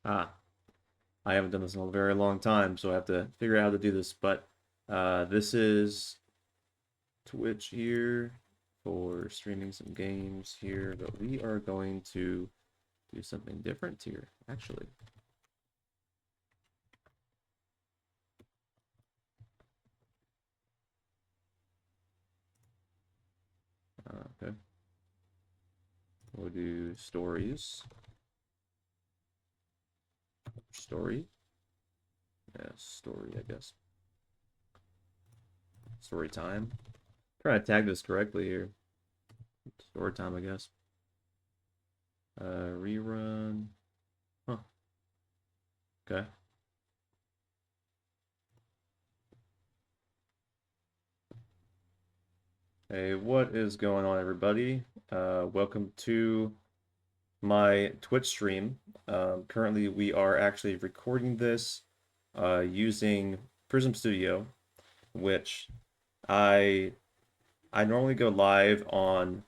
Ah, I haven't done this in a very long time, so I have to figure out how to do this. But this is Twitch here for streaming some games here, but we are going to do something different here, actually. Okay, we'll do stories. Story? Yeah, story, I guess. Story time. Trying to tag this correctly here. Story time, I guess. Rerun. Huh. Okay. Hey, what is going on, everybody? Welcome to my Twitch stream. Currently, we are actually recording this using Prism Studio, which I I normally go live on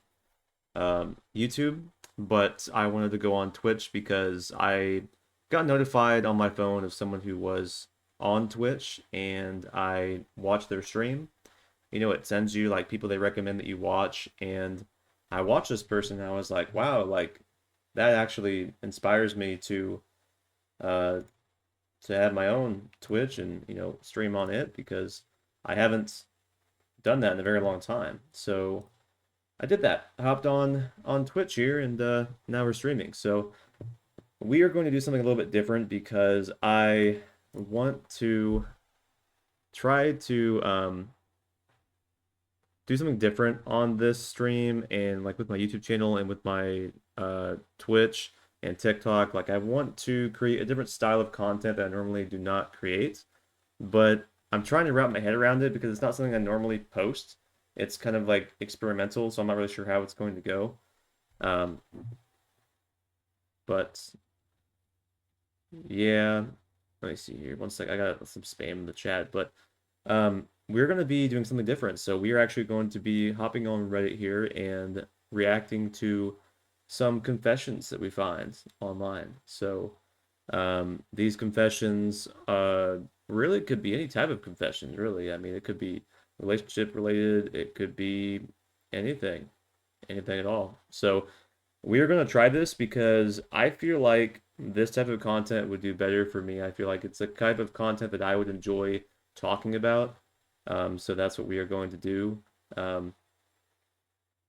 YouTube, but I wanted to go on Twitch because I got notified on my phone of someone who was on Twitch, and I watched their stream. You know, it sends you like people they recommend that you watch, and I watched this person and I was like, wow, like that actually inspires me uh to have my own Twitch and, stream on it because I haven't done that in a very long time. So I did that. I hopped on Twitch here, and now we're streaming. So we are going to do something a little bit different because I want to try to do something different on this stream and like with my YouTube channel and with my Twitch and TikTok. Like I want to create a different style of content that I normally do not create, but I'm trying to wrap my head around it because it's not something I normally post. It's kind of like experimental, so I'm not really sure how it's going to go. Um, but yeah, let me see here. One sec, I got some spam in the chat, but we're going to be doing something different. So we are actually going to be hopping on Reddit here and reacting to some confessions that we find online. So these confessions really could be any type of confession, really. I mean, it could be relationship related, it could be anything, anything at all. So we are going to try this because I feel like this type of content would do better for me. I feel like it's the type of content that I would enjoy talking about. So that's what we are going to do. Um,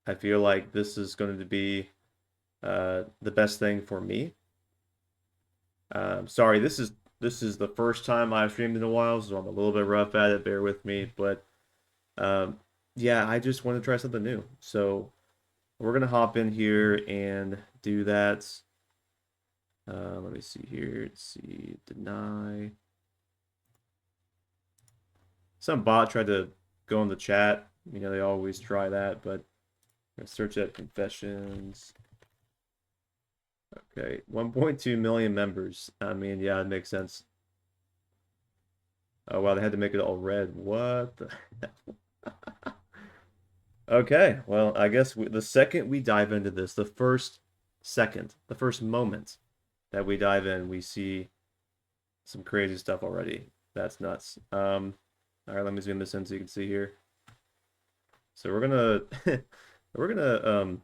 I feel like this is going to be the best thing for me. Sorry, this is the first time I've streamed in a while, so I'm a little bit rough at it. Bear with me, but um, yeah, I just want to try something new. So we're gonna hop in here and do that. Let me see here. Let's see. Deny. Some bot tried to go in the chat. You know, they always try that, but let's search at confessions. Okay, 1.2 million members. I mean, yeah, it makes sense. Oh, wow, they had to make it all red. What the Okay, well, I guess the second we dive into this, the first second, the first moment that we dive in, we see some crazy stuff already. That's nuts. All right, let me zoom this in so you can see here. So we're gonna we're gonna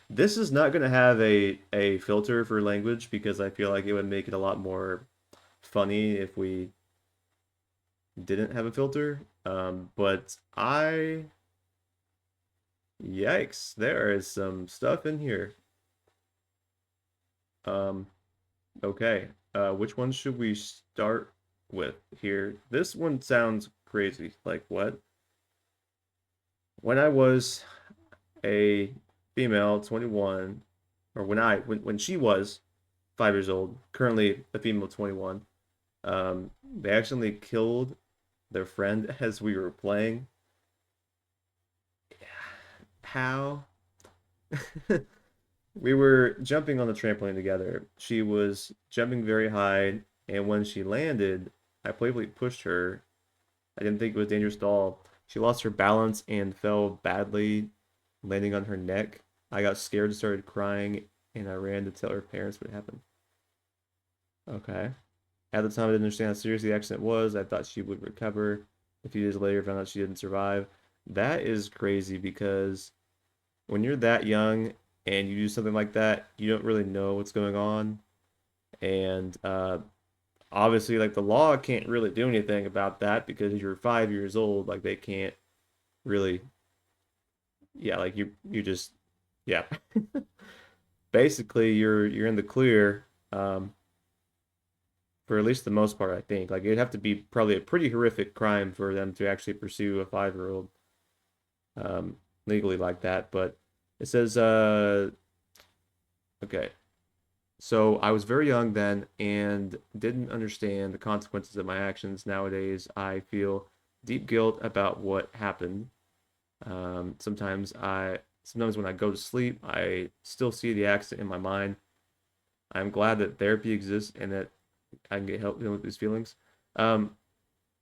this is not gonna have a filter for language because I feel like it would make it a lot more funny if we didn't have a filter. But yikes, there is some stuff in here. Um, okay. Which one should we start with here? This one sounds crazy. Like what? When I was a female, 21, or when she was 5 years old, currently a female 21, they accidentally killed their friend as we were playing. How? We were jumping on the trampoline together. She was jumping very high, and when she landed, I playfully pushed her. I didn't think it was dangerous at all. She lost her balance and fell badly, landing on her neck. I got scared and started crying, and I ran to tell her parents what happened. Okay. At the time, I didn't understand how serious the accident was. I thought she would recover. A few days later, found out she didn't survive. That is crazy because when you're that young and you do something like that, you don't really know what's going on. And obviously, like the law can't really do anything about that because you're 5 years old. Like they can't really, yeah, like you just, yeah. Basically, you're in the clear for at least the most part, I think. Like it'd have to be probably a pretty horrific crime for them to actually pursue a 5-year-old legally like that. But it says, okay, so I was very young then and didn't understand the consequences of my actions. Nowadays, I feel deep guilt about what happened. Sometimes when I go to sleep, I still see the accident in my mind. I'm glad that therapy exists and that I can get help dealing with these feelings. Um,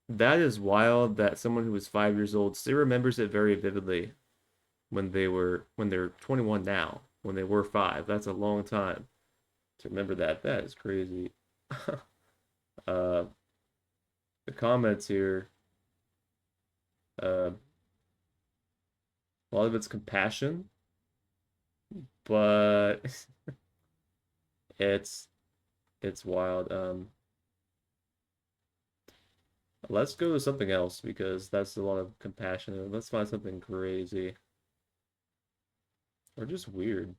that is wild that someone who was 5 years old still remembers it very vividly when they're 21 now, when they were five. That's a long time to remember that. That is crazy. uh, the comments here, a lot of it's compassion, but it's it's wild. Let's go to something else because that's a lot of compassion. Let's find something crazy or just weird.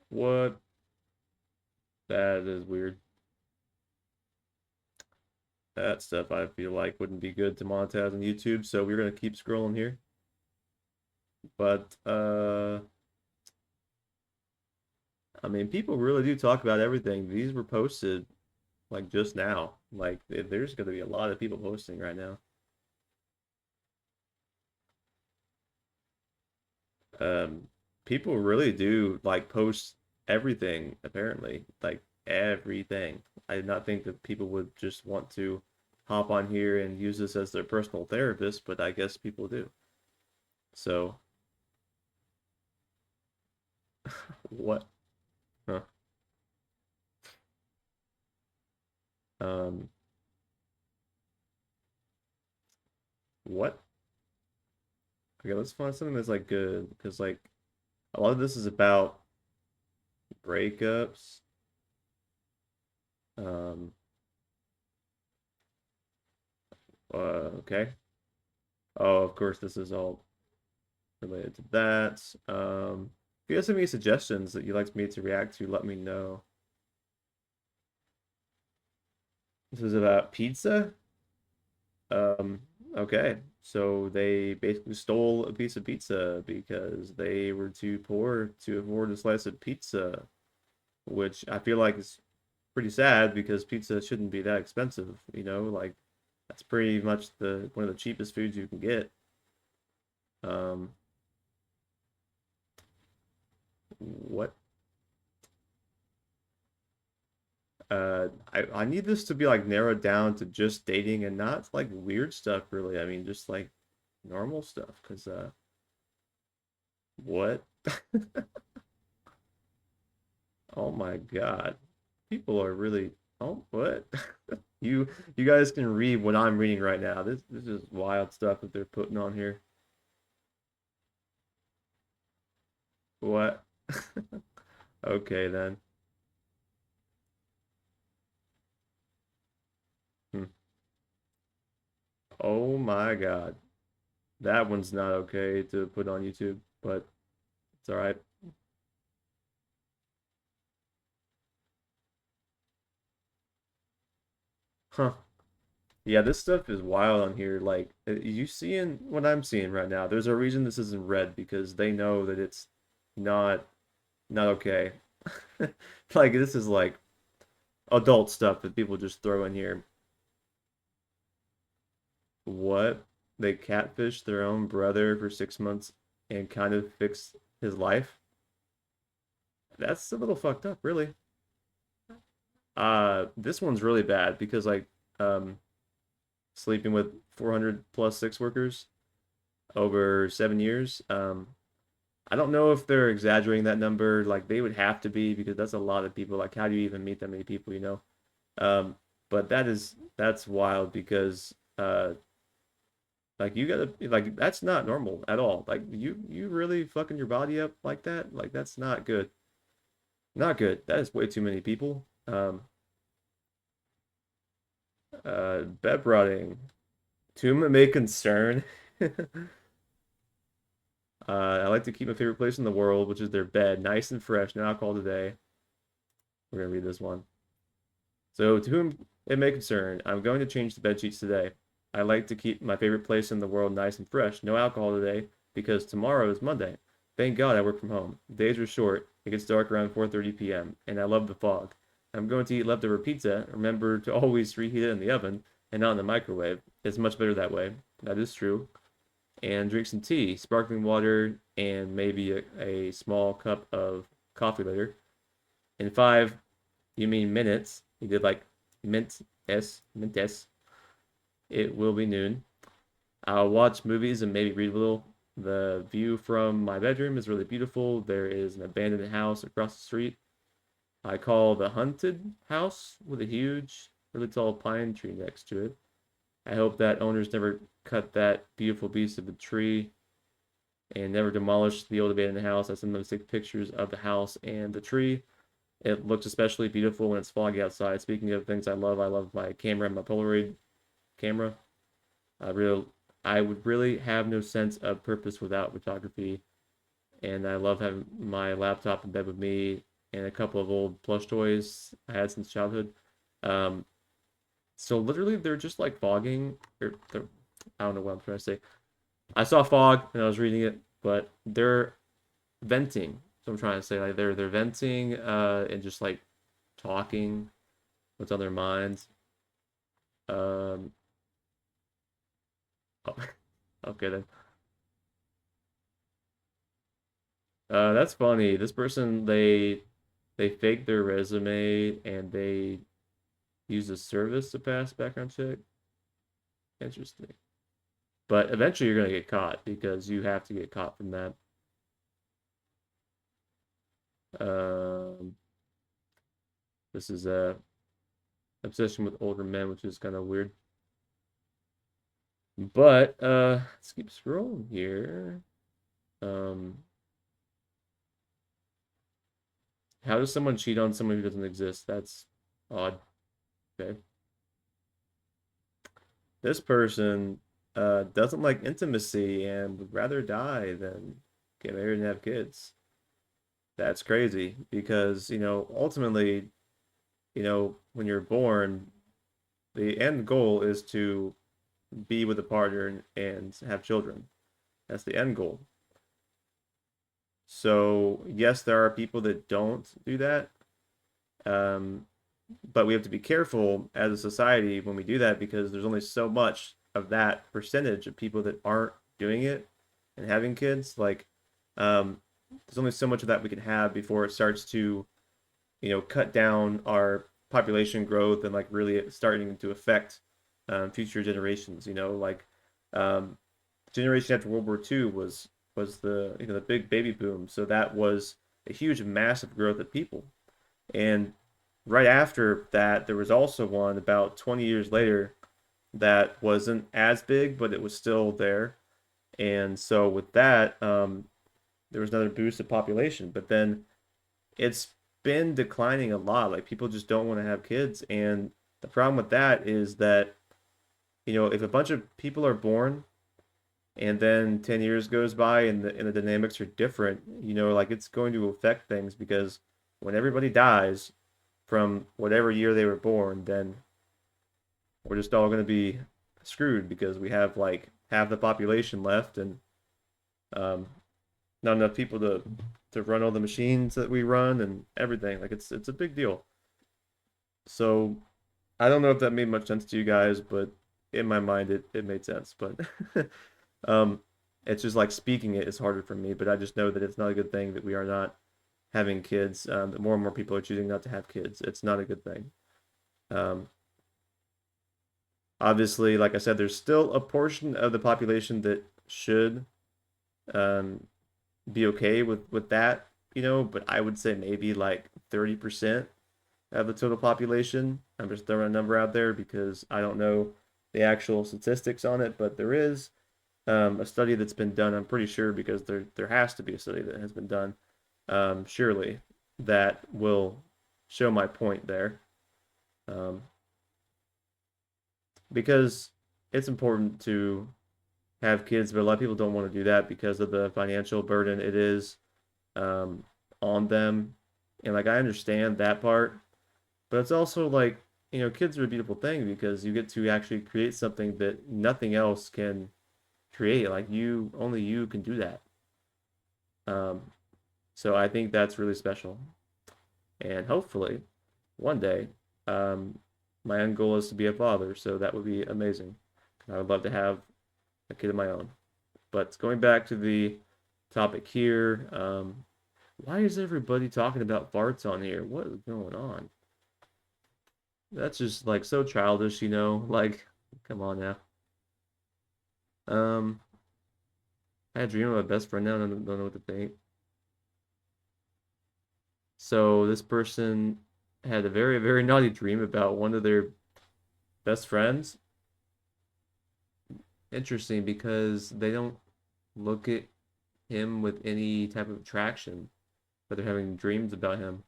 What? That is weird. That stuff I feel like wouldn't be good to monetize on YouTube, so we're gonna keep scrolling here. But I mean, people really do talk about everything. These were posted like just now. Like there's gonna be a lot of people posting right now. Um, People really do like post everything, apparently, like everything. I did not think that people would just want to hop on here and use this as their personal therapist, but I guess people do. So, what? Huh? Um, what? Okay, let's find something that's like good because like a lot of this is about breakups. Um, okay. Oh, of course, this is all related to that. If you guys have any suggestions that you'd like me to react to, let me know. This is about pizza. Um, okay. So they basically stole a piece of pizza because they were too poor to afford a slice of pizza, which I feel like is pretty sad because pizza shouldn't be that expensive, like that's pretty much the one of the cheapest foods you can get. Um, what I need this to be like narrowed down to just dating and not like weird stuff really. I mean just like normal stuff because what? Oh my God. People are really oh what? You you guys can read what I'm reading right now. This is wild stuff that they're putting on here. What? Okay then. Hmm. Oh my God. That one's not okay to put on YouTube, but it's all right. Huh. Yeah, this stuff is wild on here. Like, you seeing what I'm seeing right now? There's a reason this isn't red because they know that it's not not okay. Like, this is like adult stuff that people just throw in here. What? They catfished their own brother for 6 months and kind of fixed his life? That's a little fucked up, really. This one's really bad because like um sleeping with 400 plus sex workers over 7 years. I don't know if they're exaggerating that number. Like they would have to be because that's a lot of people. Like how do you even meet that many people, you know? Um, but that's wild because like you gotta like that's not normal at all. Like you really fucking your body up like that? Like that's not good. Not good. That is way too many people. Bed rotting. To may concern. I like to keep my favorite place in the world, which is their bed, nice and fresh, no alcohol today. We're gonna read this one. So, to whom it may concern, I'm going to change the bed sheets today. I like to keep my favorite place in the world nice and fresh, no alcohol today, because tomorrow is Monday. Thank God I work from home. Days are short. It gets dark around 4:30 p.m., and I love the fog. I'm going to eat leftover pizza. Remember to always reheat it in the oven and not in the microwave. It's much better that way. That is true. And drink some tea, sparkling water, and maybe a small cup of coffee later. In 5, you mean minutes. You did like minutes. It will be noon. I'll watch movies and maybe read a little. The view from my bedroom is really beautiful. There is an abandoned house across the street. I call the haunted house with a huge, really tall pine tree next to it. I hope that owners never cut that beautiful beast of a tree and never demolish the old abandoned house. I sometimes take pictures of the house and the tree. It looks especially beautiful when it's foggy outside. Speaking of things I love my camera, my Polaroid camera. I really, I would really have no sense of purpose without photography, and I love having my laptop in bed with me and a couple of old plush toys I had since childhood. Um, so literally, they're just like fogging, or I don't know what I'm trying to say. I saw fog and I was reading it, but they're venting. So I'm trying to say like they're venting and just like talking what's on their minds. Um, oh, okay then. That's funny. This person they faked their resume and they used a service to pass background check. Interesting. But eventually you're gonna get caught because you have to get caught from that. Um, this is a obsession with older men, which is kind of weird. But let's keep scrolling here. Um, how does someone cheat on someone who doesn't exist? That's odd. Okay. This person doesn't like intimacy and would rather die than get married and have kids. That's crazy because, ultimately, when you're born, the end goal is to be with a partner and have children. That's the end goal. So, yes, there are people that don't do that. Um, but we have to be careful as a society when we do that because there's only so much of that percentage of people that aren't doing it and having kids. Like, there's only so much of that we can have before it starts to, cut down our population growth and like really starting to affect future generations. Like um, generation after World War II was the big baby boom. So that was a huge, massive growth of people. And right after that, there was also one about 20 years later that wasn't as big, but it was still there. And so with that, there was another boost of population. But then it's been declining a lot. Like people just don't want to have kids. And the problem with that is that, if a bunch of people are born and then 10 years goes by and the dynamics are different, like it's going to affect things because when everybody dies from whatever year they were born, then we're just all going to be screwed because we have like half the population left and um, not enough people to run all the machines that we run and everything. Like it's a big deal. So I don't know if that made much sense to you guys, but in my mind it made sense. But um, it's just like speaking it is harder for me. But I just know that it's not a good thing that we are not having kids. That more and more people are choosing not to have kids. It's not a good thing. Um, Obviously, like I said, there's still a portion of the population that should, um, be okay with that, but I would say maybe like 30% of the total population. I'm just throwing a number out there because I don't know the actual statistics on it, but there is a study that's been done. I'm pretty sure because there has to be a study that has been done, surely that will show my point there. Um, because it's important to have kids, but a lot of people don't want to do that because of the financial burden it is um, on them. And like I understand that part, but it's also like, kids are a beautiful thing because you get to actually create something that nothing else can create. Like only you can do that. Um, so I think that's really special. And hopefully one day, um, my end goal is to be a father, so that would be amazing. I would love to have a kid of my own. But going back to the topic here, why is everybody talking about farts on here? What is going on? That's just like so childish, Like, come on now. Um, I had a dream of my best friend now, and I don't know what to think. So this person had a very, very naughty dream about one of their best friends. Interesting because they don't look at him with any type of attraction, but they're having dreams about him.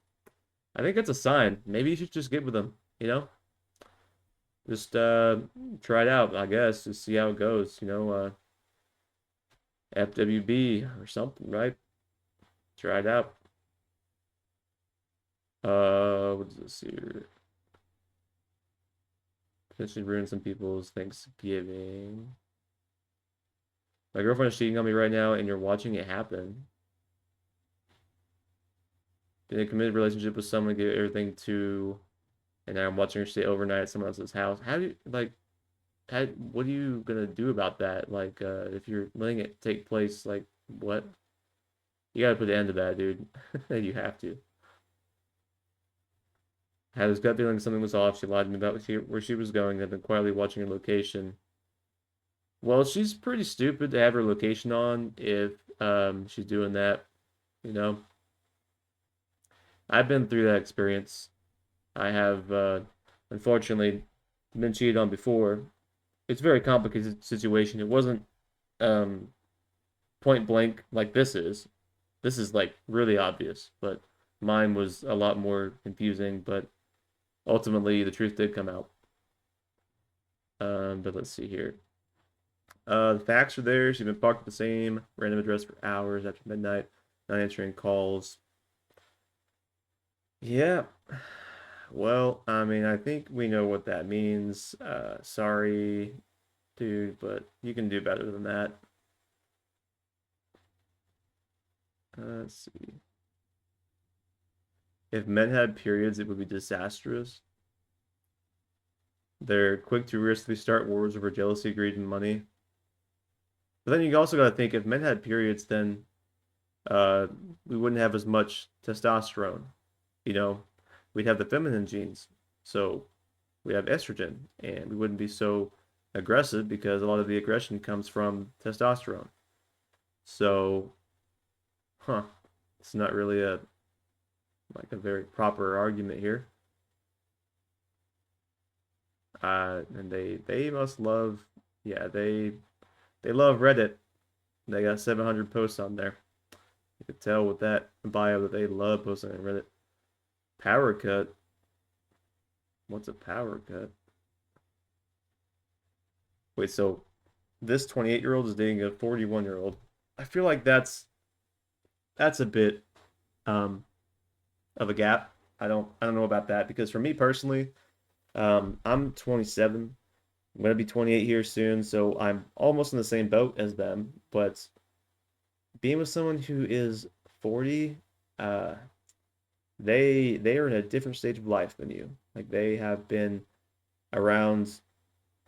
I think that's a sign. Maybe you should just get with him, you know? Just try it out, I guess, to see how it goes, FWB or something, right? Try it out. What is this here? Potentially ruin some people's Thanksgiving. My girlfriend is cheating on me right now, and you're watching it happen. In a committed relationship with someone, give everything to, and now I'm watching her stay overnight at someone else's house. How do you like? What are you gonna do about that? Like, if you're letting it take place, like, what? You gotta put an end to that, dude. You have to. I had this gut feeling something was off. She lied to me about where she was going. I've been quietly watching her location. Well, she's pretty stupid to have her location on if she's doing that, you know. I've been through that experience. I have unfortunately been cheated on before. It's a very complicated situation. It wasn't um point blank like this is. This is like really obvious, but mine was a lot more confusing, but ultimately the truth did come out. But let's see here. The facts are there. She's been parked at the same random address for hours after midnight, not answering calls. Yeah. Well, I mean, I think we know what that means. Sorry, dude, but you can do better than that. Let's see. If men had periods, it would be disastrous. They're quick to risky start wars over jealousy, greed, and money. But then you also got to think if men had periods, then uh, we wouldn't have as much testosterone. You know, we'd have the feminine genes. So we have estrogen, and we wouldn't be so aggressive because a lot of the aggression comes from testosterone. So, huh, it's not really a very proper argument here. And they must love, yeah, they love Reddit. They got 700 posts on there. You could tell with that bio that they love posting on Reddit. Power cut. What's a power cut? Wait, so this 28-year-old is dating a 41-year-old. I feel like that's a bit um of a gap. I don't know about that because for me personally, I'm 27. I'm gonna be 28 here soon, so I'm almost in the same boat as them. But being with someone who is 40, uh, they are in a different stage of life than you. Like they have been around,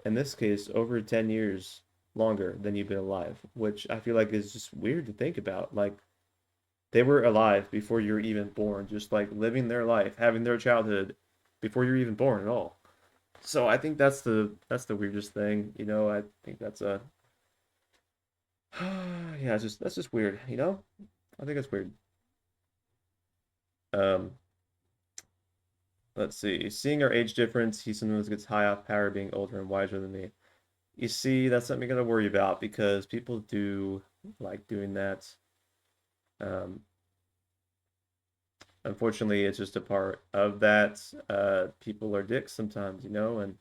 in this case, over 10 years longer than you've been alive, which I feel like is just weird to think about. Like they were alive before you were even born, just like living their life, having their childhood before you're even born at all. So I think that's the weirdest thing, I think that's a yeah, it's just that's just weird. I think that's weird. Um, let's see. Seeing our age difference, he sometimes gets high off power being older and wiser than me. You see, that's something you gotta worry about because people do like doing that. Um, Unfortunately, it's just a part of that. People are dicks sometimes, and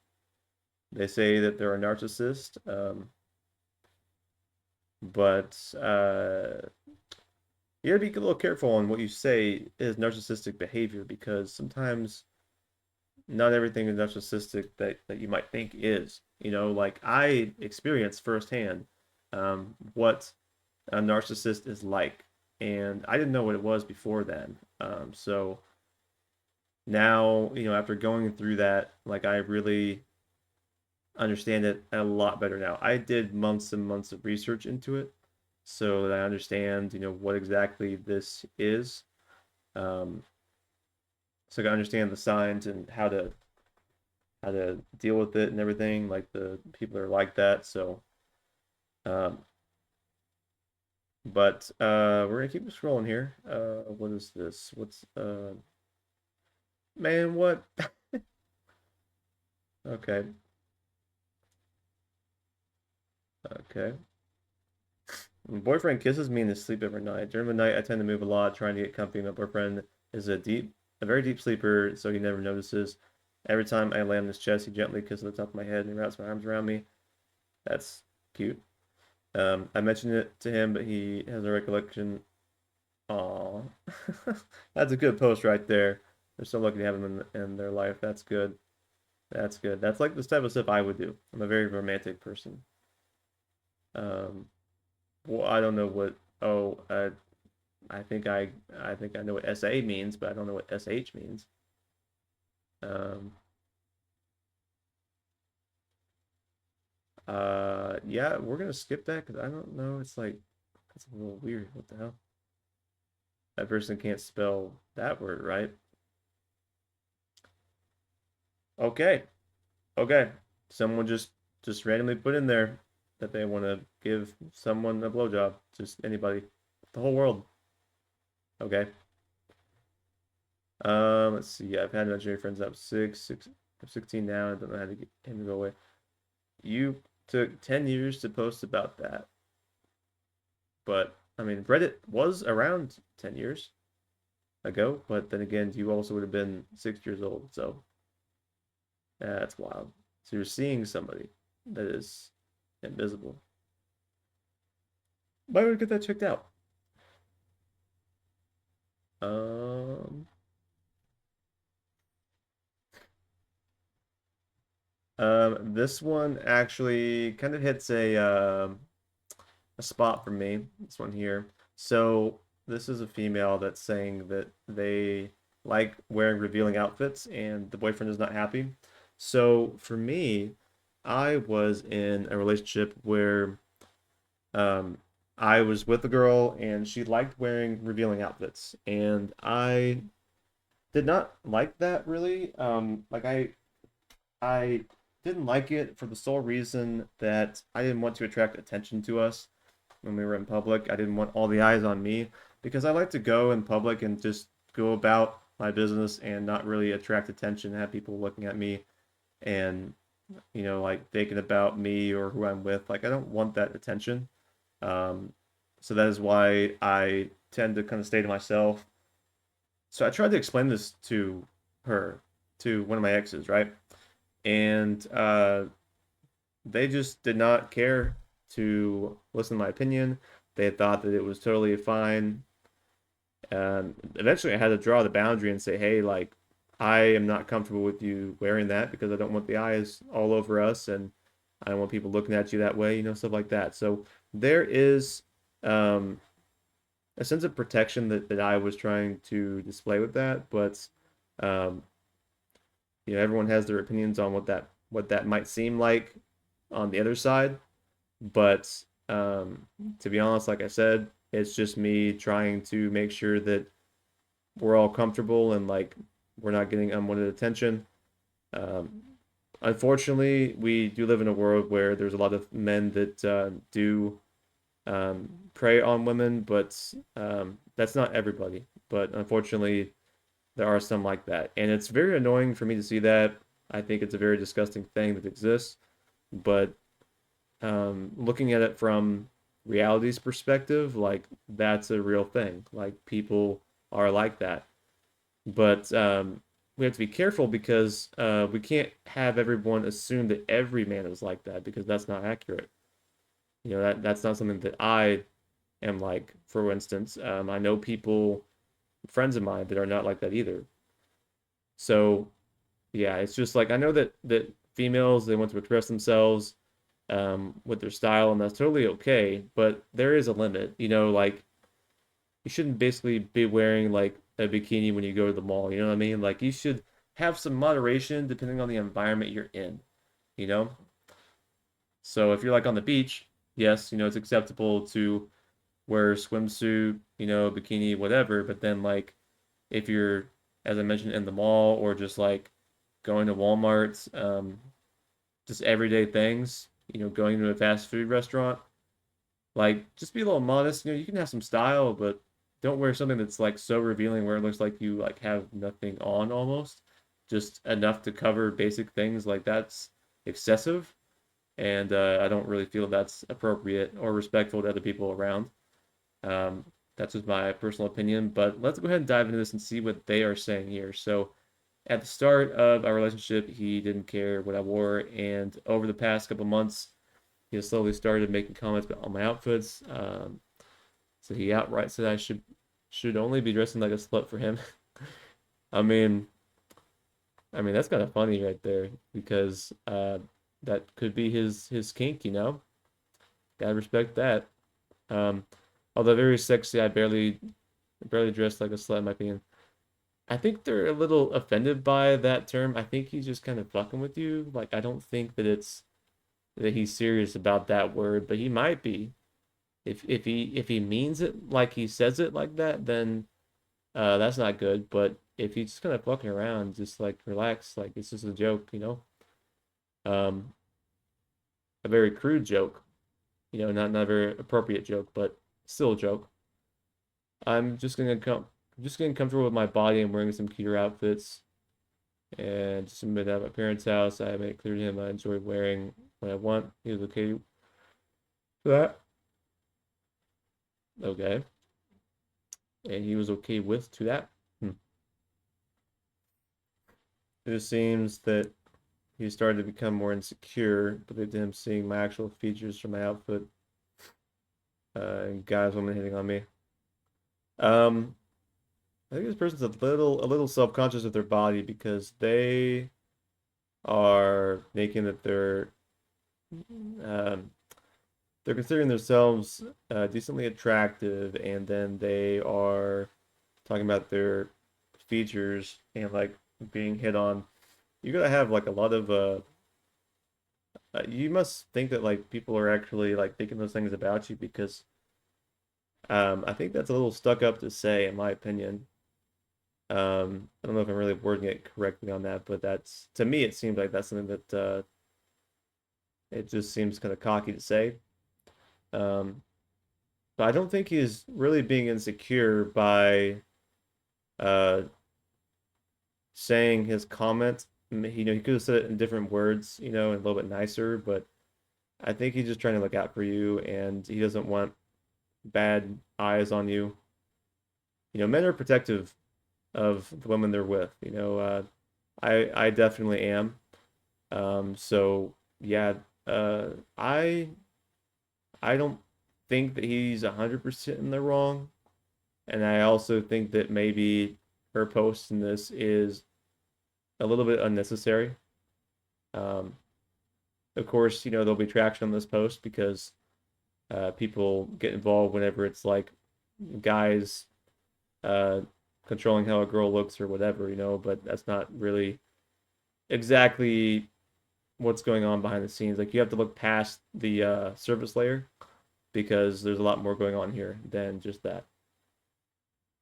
they say that they're a narcissist. But you gotta be a little careful on what you say is narcissistic behavior because sometimes not everything is narcissistic that you might think is. Like I experienced firsthand what a narcissist is like, and I didn't know what it was before then. So now, after going through that, like I really understand it a lot better now. I did months and months of research into it so that I understand, what exactly this is. Um, so I can understand the signs and how to deal with it and everything. Like the people are like that. So, um, but we're gonna keep scrolling here. What is this? What's man? What? Okay, okay. My boyfriend kisses me in his sleep every night. During the night, I tend to move a lot, trying to get comfy. My boyfriend is a very deep sleeper, so he never notices. Every time I lay on his chest, he gently kisses the top of my head and wraps my arms around me. That's cute. I mentioned it to him, but he has a recollection. Aw, that's a good post right there. They're so lucky to have him in their life. That's good. That's good. That's like this type of stuff I would do. I'm a very romantic person. Um, well, I don't know what. Oh, I think I know what SA means, but I don't know what SH means. Um, yeah, we're gonna skip that because I don't know. It's like that's a little weird. What the hell? That person can't spell that word, right? Okay, okay. Someone just randomly put in there that they want to give someone a blowjob. Just anybody, the whole world. Okay. Let's see. I've had imaginary friends. I'm 16 now. I don't know how to get him to go away. You took 10 years to post about that, but I mean, Reddit was around 10 years ago, but then again, you also would have been 6 years old, so that's wild. So you're seeing somebody that is invisible. Why would I get that checked out? Um, this one actually kind of hits a spot for me. This one here. So this is a female that's saying that they like wearing revealing outfits, and the boyfriend is not happy. So for me, I was in a relationship where um, I was with a girl, and she liked wearing revealing outfits, and I did not like that really. Like I didn't like it for the sole reason that I didn't want to attract attention to us when we were in public. I didn't want all the eyes on me because I like to go in public and just go about my business and not really attract attention, have people looking at me and, like thinking about me or who I'm with. Like, I don't want that attention. Um, so that is why I tend to kind of stay to myself. So I tried to explain this to her, to one of my exes, right? And they just did not care to listen to my opinion. They thought that it was totally fine. Eventually, I had to draw the boundary and say, hey, like, I am not comfortable with you wearing that because I don't want the eyes all over us and I don't want people looking at you that way, stuff like that. So there is um, a sense of protection that I was trying to display with that, but um, everyone has their opinions on what that might seem like on the other side. But to be honest, like I said, it's just me trying to make sure that we're all comfortable and like we're not getting unwanted attention. Um, Unfortunately, we do live in a world where there's a lot of men that do prey on women, but that's not everybody. But unfortunately, there are some like that, and it's very annoying for me to see that. I think it's a very disgusting thing that exists, but looking at it from reality's perspective, like that's a real thing. Like people are like that, but we have to be careful because we can't have everyone assume that every man is like that because that's not accurate. You know, that's not something that I am like. For instance, I know people, friends of mine, that are not like that either. So yeah, it's just like I know that females they want to express themselves with their style, and that's totally okay. But there is a limit, you know. Like you shouldn't basically be wearing like a bikini when you go to the mall. You know what I mean? Like you should have some moderation depending on the environment you're in. You know. So if you're like on the beach, yes, you know it's acceptable to wear a swimsuit, you know, bikini, whatever. But then like if you're, as I mentioned, in the mall or just like going to Walmart, just everyday things, you know, going to a fast food restaurant, like just be a little modest. You know, you can have some style, but don't wear something that's like so revealing where it looks like you like have nothing on almost, just enough to cover basic things. Like that's excessive, and I don't really feel that's appropriate or respectful to other people around. Um, that's just my personal opinion, but let's go ahead and dive into this and see what they are saying here. So, at the start of our relationship, he didn't care what I wore, and over the past couple months, he has slowly started making comments on my outfits. So he outright said I should only be dressing like a slut for him. I mean, I mean that's kind of funny right there because that could be his kink, you know. Gotta respect that. Um, Although very sexy, I barely dress like a slut in my opinion. I think they're a little offended by that term. I think he's just kind of fucking with you. Like I don't think that he's serious about that word, but he might be. If he means it like he says it like that, then that's not good. But if he's just kind of fucking around, just like relax, like it's just a joke, you know. Um, a very crude joke, you know, not a very appropriate joke, but still a joke. I'm just gonna come, just getting comfortable with my body and wearing some cuter outfits. And just admit at my parents' house, I made it clear to him I enjoy wearing what I want. He was okay with that. Okay. And he was okay with to that. Hmm. It just seems that he started to become more insecure, believed him seeing my actual features from my outfit, and guys, women hitting on me. Um, I think this person's a little self-conscious of their body because they are thinking that um, they're considering themselves decently attractive, and then they are talking about their features and like being hit on. You gotta have like a lot of you must think that like people are actually like thinking those things about you because I think that's a little stuck up to say in my opinion. I don't know if I'm really wording it correctly on that, but that's to me it seems like that's something that it just seems kind of cocky to say. Um, but I don't think he's really being insecure by uh saying his comment. You know, he could have said it in different words, you know, and a little bit nicer, but I think he's just trying to look out for you and he doesn't want bad eyes on you. You know, men are protective of the women they're with, you know. I definitely am. So yeah, uh I I don't think that he's 100% in the wrong. And I also think that maybe her post in this is a little bit unnecessary. Um, of course, you know, there'll be traction on this post because people get involved whenever it's like guys uh, controlling how a girl looks or whatever, you know, but that's not really exactly what's going on behind the scenes. Like you have to look past the surface layer because there's a lot more going on here than just that.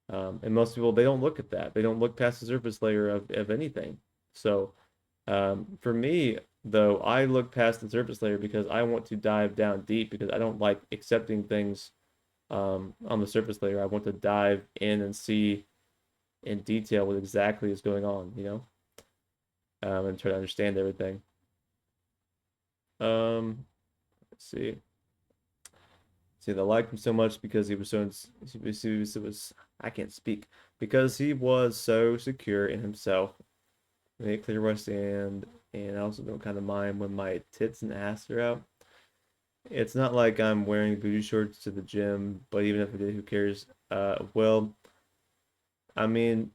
And most people they don't look at that. They don't look past the surface layer of anything. So for me, though, I look past the surface layer because I want to dive down deep because I don't like accepting things on the surface layer. I want to dive in and see in detail what exactly is going on, and try to understand everything. Let's see. See, they liked him so much because he was so he was I can't speak because he was so secure in himself. Made it clear where I stand, and I also don't kind of mind when my tits and ass are out. It's not like I'm wearing booty shorts to the gym, but even if I did, who cares? Well, I mean,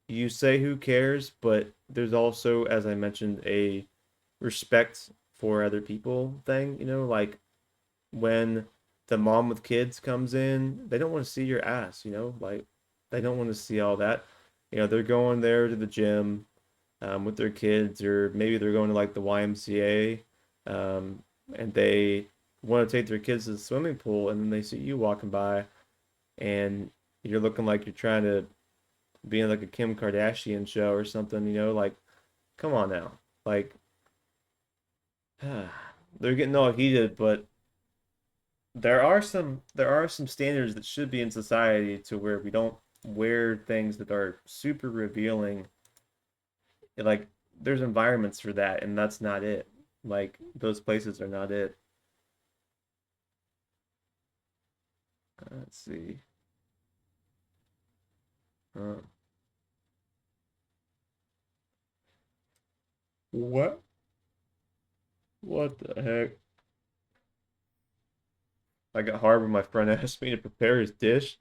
you say who cares, but there's also, as I mentioned, a respect for other people thing, like when the mom with kids comes in, they don't want to see your ass, like they don't want to see all that. They're going there to the gym with their kids, or maybe they're going to like the YMCA, and they want to take their kids to the swimming pool, and then they see you walking by, and you're looking like you're trying to be in like a Kim Kardashian show or something, like come on now, like they're getting all heated, but there are some standards that should be in society to where we don't wear things that are super revealing. Like there's environments for that, and that's not it. Like those places are not it. Let's see. Uh, what? What the heck? I got hard when my friend asked me to prepare his dish.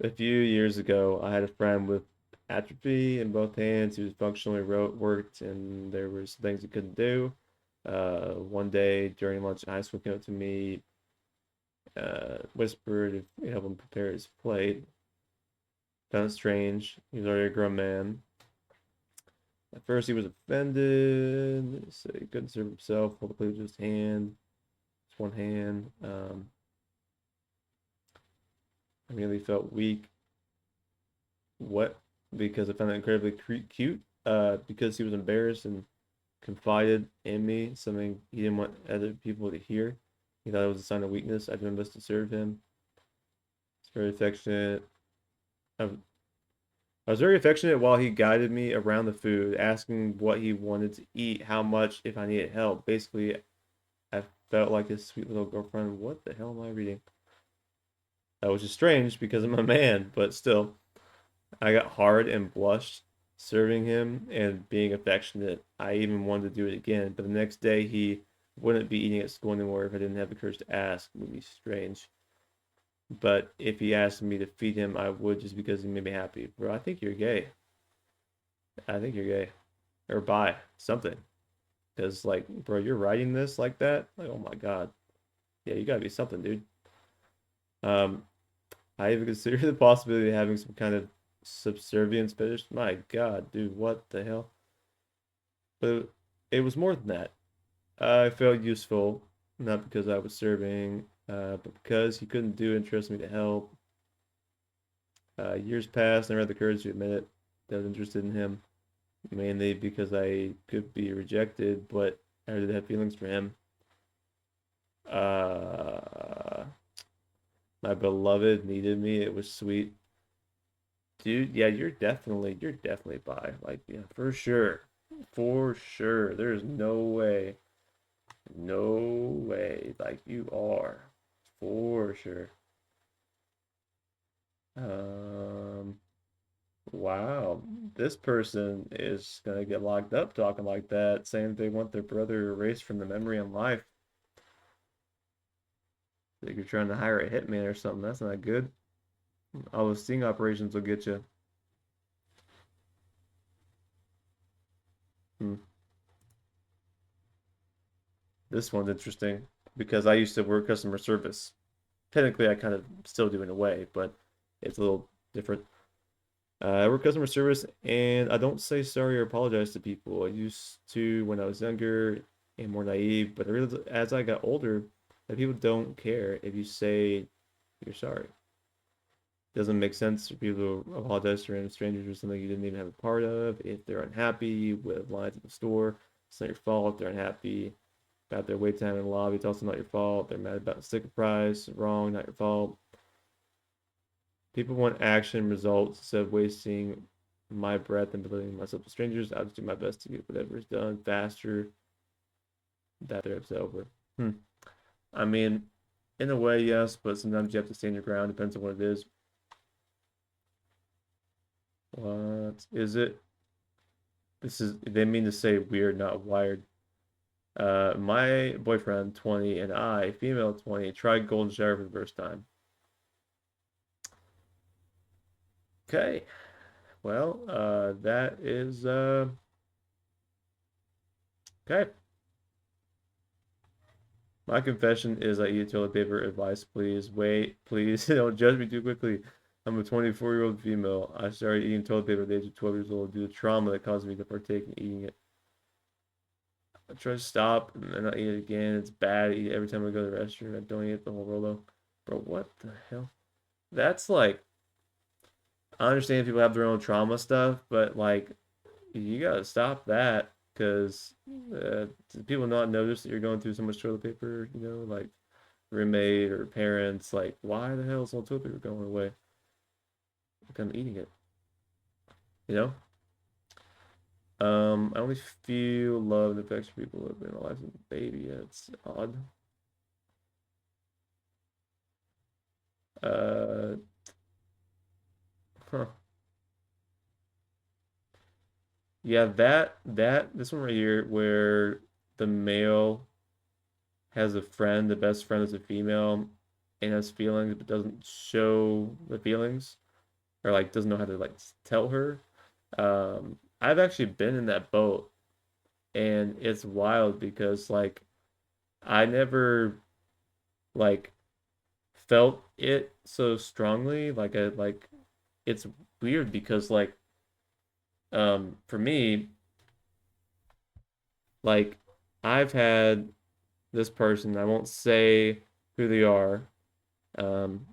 A few years ago, I had a friend with atrophy in both hands. He was functionally worked, and there was things he couldn't do. One day during lunch in high school, came up to me, whispered if we help him prepare his plate. Found it strange. He was already a grown man. At first, he was offended. Said he couldn't serve himself. Hold the plate with his hand, just one hand. I immediately felt weak. What? Because I found it incredibly cute. Because he was embarrassed and confided in me, something he didn't want other people to hear. He thought it was a sign of weakness. I did my best to serve him. It's very affectionate. I, I was very affectionate while he guided me around the food, asking what he wanted to eat, how much, if I needed help. Basically, I felt like his sweet little girlfriend. What the hell am I reading? That was just strange because I'm a man, but still. I got hard and blushed serving him and being affectionate. I even wanted to do it again, but the next day he wouldn't be eating at school anymore if I didn't have the courage to ask. It would be strange. But if he asked me to feed him, I would just because he made me happy. Bro, I think you're gay. I think you're gay. Or bi, something. Because, like, bro, you're writing this like that? Like, oh my God. Yeah, you gotta be something, dude. Um, I even consider the possibility of having some kind of subservience fetish. My God, dude, what the hell? But it was more than that. I felt useful, not because I was serving, but because he couldn't do and trust me to help. Years passed, and I had the courage to admit it that I was interested in him, mainly because I could be rejected, but I did have feelings for him. Uh, my beloved needed me. It was sweet. Dude, yeah, you're definitely bi. Like, yeah, for sure. For sure. There's no way. No way. Like you are. For sure. Um, wow. This person is gonna get locked up talking like that, saying they want their brother erased from the memory and life. Like you're trying to hire a hitman or something. That's not good. All those sting operations will get you. Hmm. This one's interesting because I used to work customer service. Technically, I kind of still do in a way, but it's a little different. I work customer service and I don't say sorry or apologize to people. I used to when I was younger and more naive, but I realized as I got older that people don't care if you say you're sorry. It doesn't make sense for people to apologize to random strangers for something you didn't even have a part of. If they're unhappy with lines at the store, it's not your fault. If they're unhappy. About their wait time in the lobby. It's also not your fault. They're mad about the sticker price. Wrong, not your fault. People want action results instead of wasting my breath and believing myself to strangers. I'll just do my best to get whatever is done faster that they're upset over. Hmm. I mean, in a way, yes, but sometimes you have to stand your ground. Depends on what it is. What is it? This is, they mean to say weird, not wired. My boyfriend, 20, and I, female 20, tried golden shower for the first time. Okay. Well, that is okay. My confession is I eat toilet paper. Advice, please. Wait, please. Don't judge me too quickly. I'm a 24-year-old female. I started eating toilet paper at the age of 12 years old due to trauma that caused me to partake in eating it. I try to stop and then I eat it again. It's bad. I eat it every time I go to the restroom. I don't eat the whole roll though. Bro, what the hell? That's like, I understand people have their own trauma stuff, but like, you gotta stop that because people not notice that you're going through so much toilet paper, like roommate or parents, like, why the hell is all toilet paper going away? Like I'm eating it, you know? I only feel love and affection for people who have been alive since a baby. Yeah, it's odd. Uh, huh. Yeah, this one right here where the male has a friend, the best friend is a female, and has feelings but doesn't show the feelings or like doesn't know how to like tell her. I've actually been in that boat and it's wild because like I never like felt it so strongly. Like it's weird because like for me, like I've had this person, I won't say who they are, um,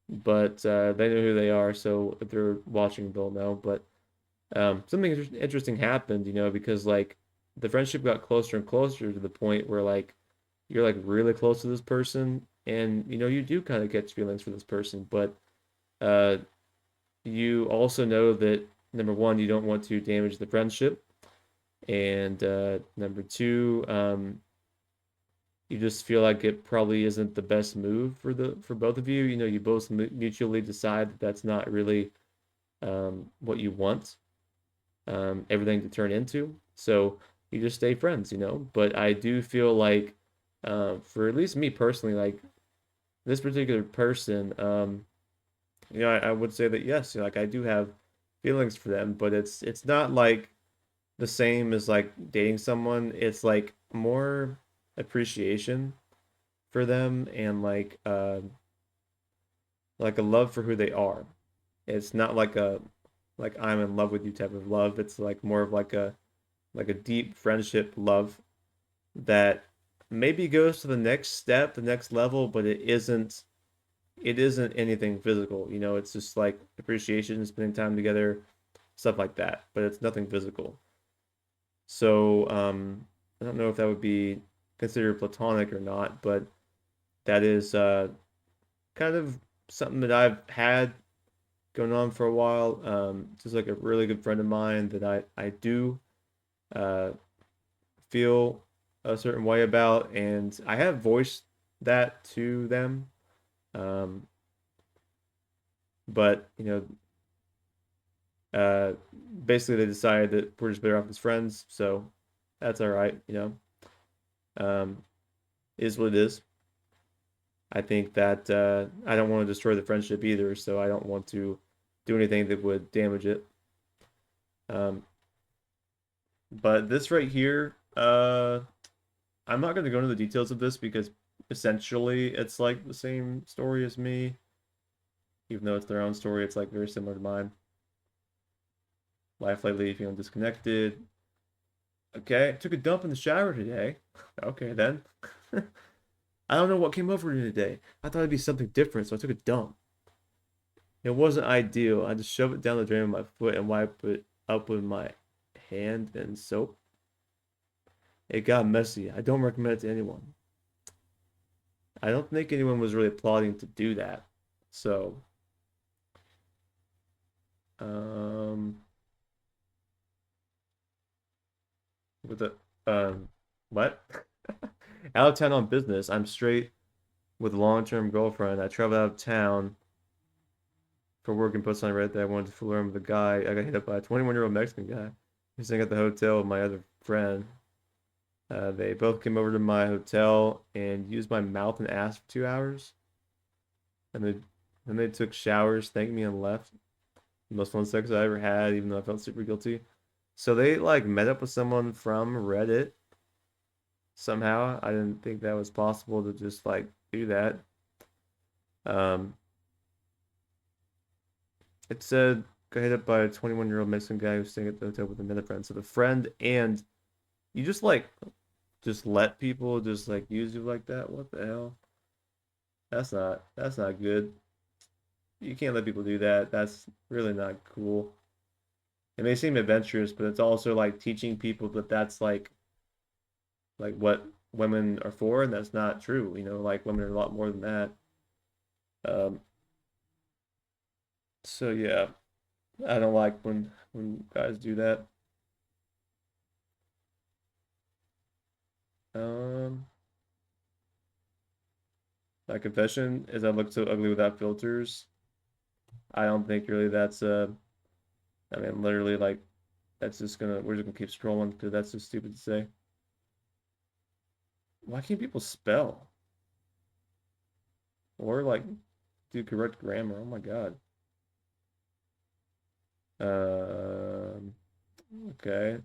but they know who they are, so if they're watching, they'll know. But something interesting happened, because like the friendship got closer and closer to the point where like you're like really close to this person, and you do kind of catch feelings for this person, but uh, you also know that number one, you don't want to damage the friendship, and number two, you just feel like it probably isn't the best move for both of you. You both mutually decide that that's not really what you want everything to turn into. So you just stay friends. But I do feel like, for at least me personally, like this particular person, I would say that yes, like I do have feelings for them, but it's not like the same as like dating someone. It's like more appreciation for them and like a love for who they are. It's not like a like I'm in love with you type of love. It's like more of like a deep friendship love that maybe goes to the next step, the next level, but it isn't anything physical. It's just like appreciation, spending time together, stuff like that, but it's nothing physical. So, I don't know if that would be considered platonic or not, but that is kind of something that I've had going on for a while. Just like a really good friend of mine that I do uh, feel a certain way about, and I have voiced that to them. Um, but uh, basically they decided that we're just better off as friends, so that's all right. Um, is what it is. I think that I don't want to destroy the friendship either, so I don't want to do anything that would damage it. Um, but this right here, I'm not going to go into the details of this because essentially it's like the same story as me, even though it's their own story. It's like very similar to mine. Life lately, feeling disconnected. Okay, took a dump in the shower today. Okay, then. I don't know what came over me today. I thought it'd be something different, so I took a dump. It wasn't ideal. I just shoved it down the drain with my foot and wiped it up with my hand and soap. It got messy. I don't recommend it to anyone. I don't think anyone was really plotting to do that. So, um, with the what? Out of town on business. I'm straight with a long-term girlfriend. I traveled out of town for work and put something right there. I wanted to fool around with a guy. I got hit up by a 21-year-old Mexican guy. He's staying at the hotel with my other friend. They both came over to my hotel and used my mouth and ass for 2 hours. And then they took showers, thanked me, and left. The most fun sex I ever had, even though I felt super guilty. So they like met up with someone from Reddit somehow. I didn't think that was possible to just like do that. Um, it said got hit up by a 21-year-old Mexican guy who's staying at the hotel with another friend. So the friend and you just let people just like use you like that. What the hell? That's not good. You can't let people do that. That's really not cool. It may seem adventurous, but it's also like teaching people that that's like what women are for, and that's not true. Like women are a lot more than that. Um, so yeah, I don't like when guys do that. Um, my confession is I look so ugly without filters. I don't think really that's I mean literally like that's just gonna we're just gonna keep scrolling because that's just stupid to say. Why can't people spell or like do correct grammar? Oh my God. Um, okay.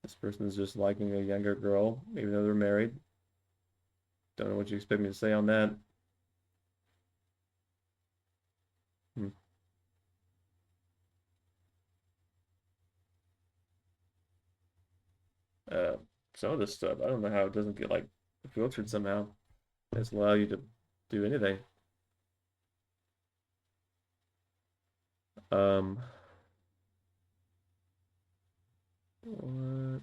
This person is just liking a younger girl, even though they're married. Don't know what you expect me to say on that. Hmm. Uh, some of this stuff, I don't know how it doesn't get like filtered somehow. It doesn't allow you to do anything. Um, what?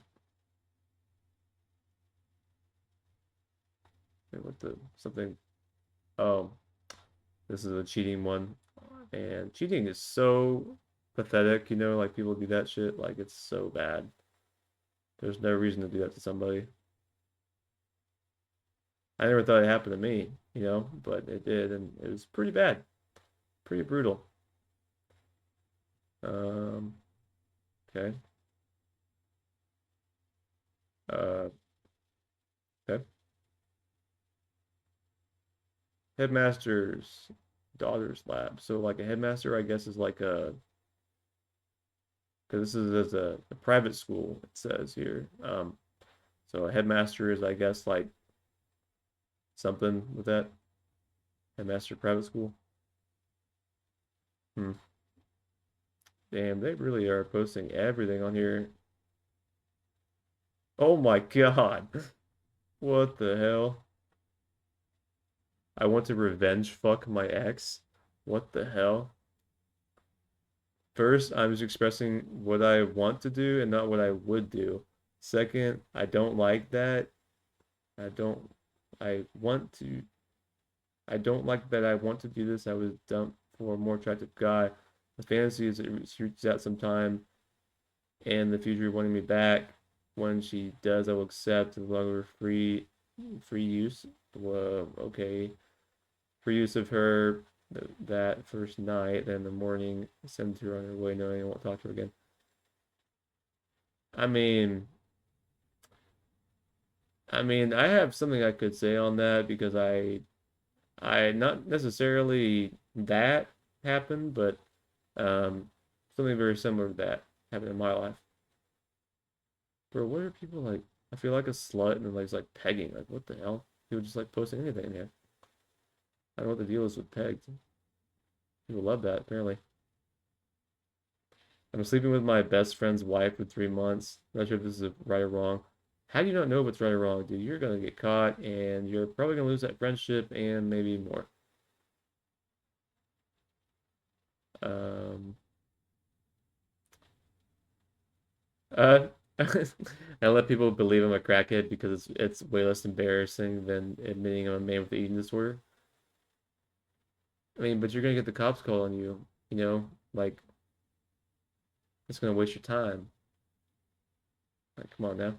Wait, what the something? Oh, this is a cheating one, and cheating is so pathetic. Like people do that shit. Like it's so bad. There's no reason to do that to somebody. I never thought it happened to me, but it did, and it was pretty bad, pretty brutal. Um, okay. Uh, okay. Headmaster's daughter's lab. So like a headmaster, I guess, is like because this is as a private school, it says here. So a headmaster is, I guess, like something with that headmaster private school. Hmm. Damn, they really are posting everything on here. Oh my God. What the hell? I want to revenge fuck my ex. What the hell? First, I'm just expressing what I want to do and not what I would do. Second, I don't like that. I don't, I want to, I don't like that I want to do this. I was dumped for a more attractive guy. The fantasy is that she reaches out sometime in the future wanting me back. When she does, I will accept no longer free use. Well, okay. Free use of her that first night, then in the morning, send her on her way knowing I won't talk to her again. I mean, I have something I could say on that because I not necessarily that happened, but um, something very similar to that happened in my life. Bro, what are people like? I feel like a slut and then like pegging. Like, what the hell? People just like posting anything here. I don't know what the deal is with pegged. People love that, apparently. I'm sleeping with my best friend's wife for 3 months. Not sure if this is right or wrong. How do you not know what's right or wrong, dude? You're gonna get caught and you're probably gonna lose that friendship and maybe more. Um, I let people believe I'm a crackhead because it's way less embarrassing than admitting I'm a man with an eating disorder. I mean, but you're gonna get the cops call on you, like it's gonna waste your time. Like, come on now.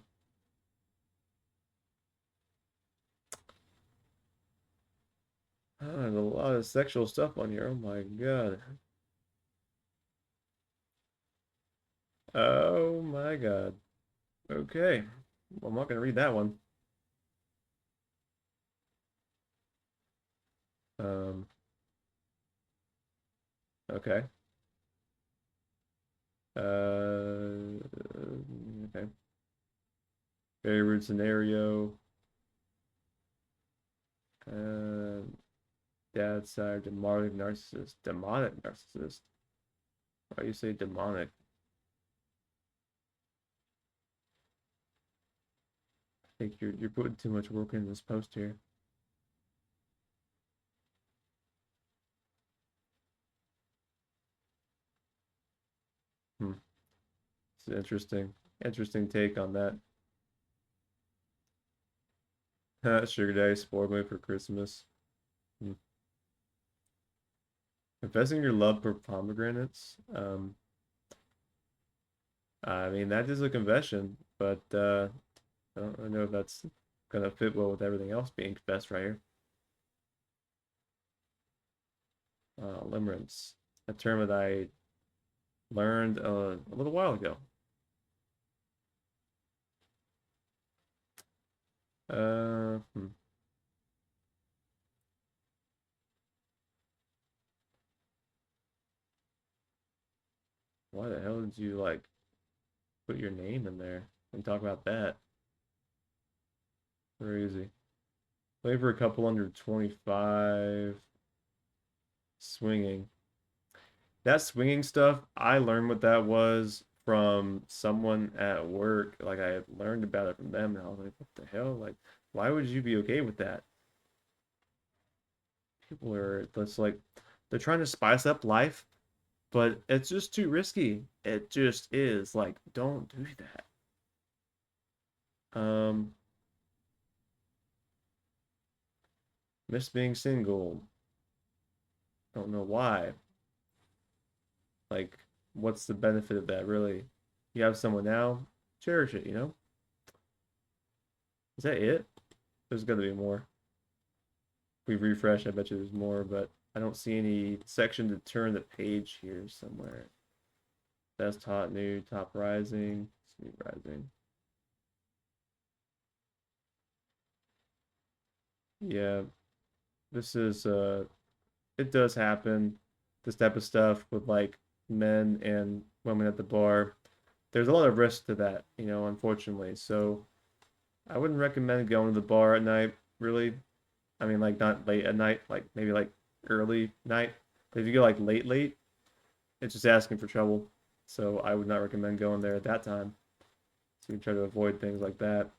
Oh, there's a lot of sexual stuff on here. Oh my God. Oh my God. Okay. Well, I'm not gonna read that one. Um, okay. Okay. Very rude scenario. Uh, Dad's side, demonic narcissist. Demonic narcissist. Why do you say demonic? I think you're putting too much work in this post here. Hmm. It's an interesting take on that. Sugar daddy spoiled me for Christmas. Hmm. Confessing your love for pomegranates. I mean that is a confession, but I don't really know if that's gonna fit well with everything else being confessed right here. Limerence, a term that I learned a little while ago. Hmm. Why the hell did you like put your name in there and talk about that? Crazy. Wait for a couple under 25. Swinging. That swinging stuff, I learned what that was from someone at work. Like I had learned about it from them, and I was like, what the hell? Like, why would you be okay with that? People are that's like they're trying to spice up life, but it's just too risky. It just is. Like, don't do that. Um, Miss being single. Don't know why. Like, what's the benefit of that, really? You have someone now, cherish it, you know? Is that it? There's got to be more. If we refresh, I bet you there's more, but I don't see any section to turn the page here somewhere. Best hot new, top rising, sweet rising. Yeah, this is it does happen. This type of stuff with like men and women at the bar. There's a lot of risk to that, unfortunately. So I wouldn't recommend going to the bar at night, really. I mean, like not late at night, like maybe like early night. But if you go like late, it's just asking for trouble. So I would not recommend going there at that time. So you try to avoid things like that.